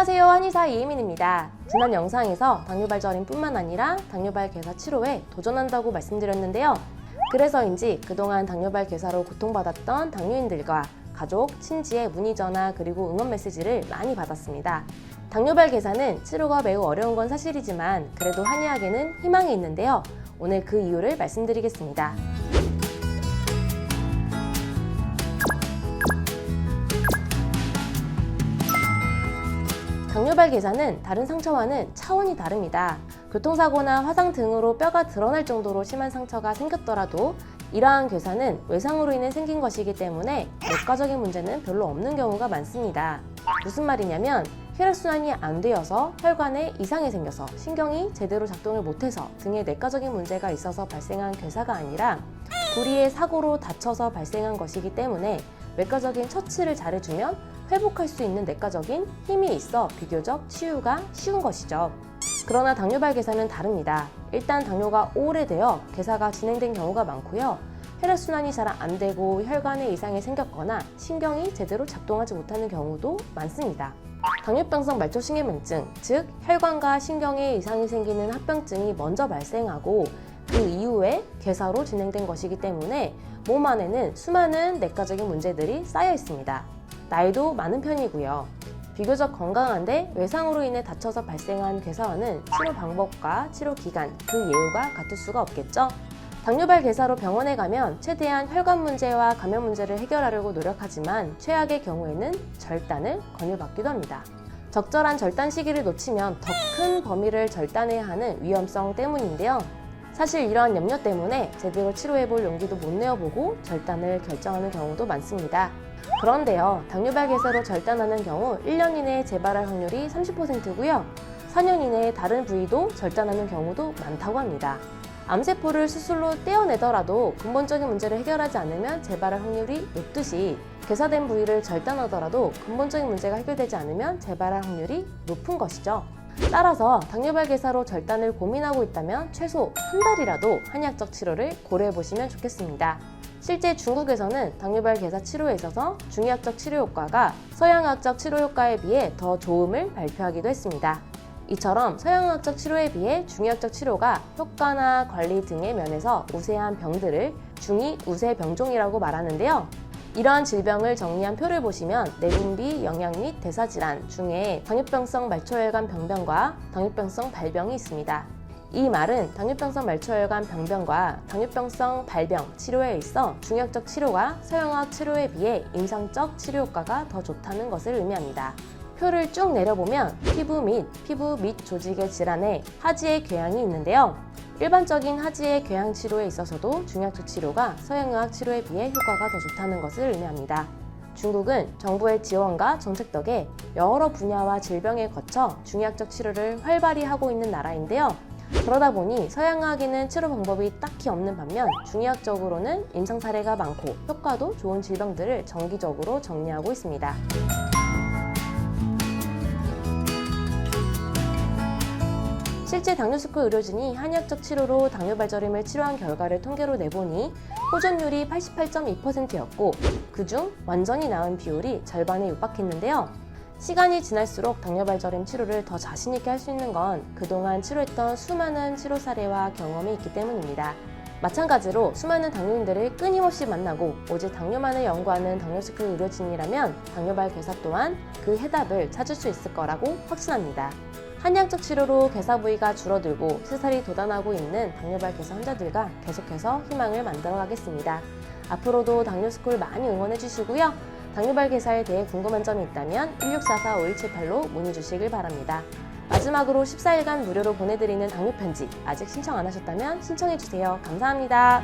안녕하세요, 한의사 이혜민입니다. 지난 영상에서 당뇨발 절임뿐만 아니라 당뇨발 괴사 치료에 도전한다고 말씀드렸는데요. 그래서인지 그동안 당뇨발 괴사로 고통받았던 당뇨인들과 가족, 친지의 문의 전화 그리고 응원 메시지를 많이 받았습니다. 당뇨발 괴사는 치료가 매우 어려운 건 사실이지만 그래도 한의학에는 희망이 있는데요. 오늘 그 이유를 말씀드리겠습니다. 당뇨발 괴사는 다른 상처와는 차원이 다릅니다. 교통사고나 화상 등으로 뼈가 드러날 정도로 심한 상처가 생겼더라도 이러한 괴사는 외상으로 인해 생긴 것이기 때문에 내과적인 문제는 별로 없는 경우가 많습니다. 무슨 말이냐면 혈액순환이 안 되어서 혈관에 이상이 생겨서 신경이 제대로 작동을 못해서 등에 내과적인 문제가 있어서 발생한 괴사가 아니라 불의의 사고로 다쳐서 발생한 것이기 때문에 외과적인 처치를 잘해주면 회복할 수 있는 내과적인 힘이 있어 비교적 치유가 쉬운 것이죠. 그러나 당뇨발 괴사는 다릅니다. 일단 당뇨가 오래되어 괴사가 진행된 경우가 많고요. 혈액순환이 잘 안 되고 혈관에 이상이 생겼거나 신경이 제대로 작동하지 못하는 경우도 많습니다. 당뇨병성 말초신경변증, 즉 혈관과 신경에 이상이 생기는 합병증이 먼저 발생하고 그 이후에 괴사로 진행된 것이기 때문에 몸 안에는 수많은 내과적인 문제들이 쌓여 있습니다. 나이도 많은 편이고요. 비교적 건강한데 외상으로 인해 다쳐서 발생한 괴사와는 치료 방법과 치료 기간, 그 예후가 같을 수가 없겠죠? 당뇨발 괴사로 병원에 가면 최대한 혈관 문제와 감염 문제를 해결하려고 노력하지만 최악의 경우에는 절단을 권유받기도 합니다. 적절한 절단 시기를 놓치면 더 큰 범위를 절단해야 하는 위험성 때문인데요. 사실 이러한 염려 때문에 제대로 치료해볼 용기도 못 내어보고 절단을 결정하는 경우도 많습니다. 그런데요, 당뇨발 괴사로 절단하는 경우 1년 이내에 재발할 확률이 30%고요. 4년 이내에 다른 부위도 절단하는 경우도 많다고 합니다. 암세포를 수술로 떼어내더라도 근본적인 문제를 해결하지 않으면 재발할 확률이 높듯이 괴사된 부위를 절단하더라도 근본적인 문제가 해결되지 않으면 재발할 확률이 높은 것이죠. 따라서 당뇨발 괴사로 절단을 고민하고 있다면 최소 한 달이라도 한의학적 치료를 고려해 보시면 좋겠습니다. 실제 중국에서는 당뇨발 괴사 치료에 있어서 중의학적 치료 효과가 서양의학적 치료 효과에 비해 더 좋음을 발표하기도 했습니다. 이처럼 서양의학적 치료에 비해 중의학적 치료가 효과나 관리 등의 면에서 우세한 병들을 중의 우세 병종이라고 말하는데요. 이러한 질병을 정리한 표를 보시면 내분비, 영양 및 대사질환 중에 당뇨병성 말초혈관 병변과 당뇨병성 발병이 있습니다. 이 말은 당뇨병성 말초혈관 병변과 당뇨병성 발병 치료에 있어 중의학적 치료가 서양의학 치료에 비해 임상적 치료 효과가 더 좋다는 것을 의미합니다. 표를 쭉 내려보면 피부 및 조직의 질환에 하지의 궤양이 있는데요. 일반적인 하지의 궤양 치료에 있어서도 중의학적 치료가 서양의학 치료에 비해 효과가 더 좋다는 것을 의미합니다. 중국은 정부의 지원과 정책 덕에 여러 분야와 질병에 거쳐 중의학적 치료를 활발히 하고 있는 나라인데요. 그러다 보니 서양의학에는 치료 방법이 딱히 없는 반면 중의학적으로는 임상 사례가 많고 효과도 좋은 질병들을 정기적으로 정리하고 있습니다. 실제 당뇨스쿨 의료진이 한의학적 치료로 당뇨발 절임을 치료한 결과를 통계로 내보니 호전율이 88.2%였고 그중 완전히 나은 비율이 절반에 육박했는데요. 시간이 지날수록 당뇨발 절임 치료를 더 자신있게 할 수 있는 건 그동안 치료했던 수많은 치료 사례와 경험이 있기 때문입니다. 마찬가지로 수많은 당뇨인들을 끊임없이 만나고 오직 당뇨만을 연구하는 당뇨스쿨 의료진이라면 당뇨발 괴사 또한 그 해답을 찾을 수 있을 거라고 확신합니다. 한의학적 치료로 괴사 부위가 줄어들고 슬살이 돋아나고 있는 당뇨발 괴사 환자들과 계속해서 희망을 만들어가겠습니다. 앞으로도 당뇨스쿨 많이 응원해 주시고요. 당뇨발 괴사에 대해 궁금한 점이 있다면 1644-5178로 문의 주시길 바랍니다. 마지막으로 14일간 무료로 보내드리는 당뇨 편지 아직 신청 안 하셨다면 신청해 주세요. 감사합니다.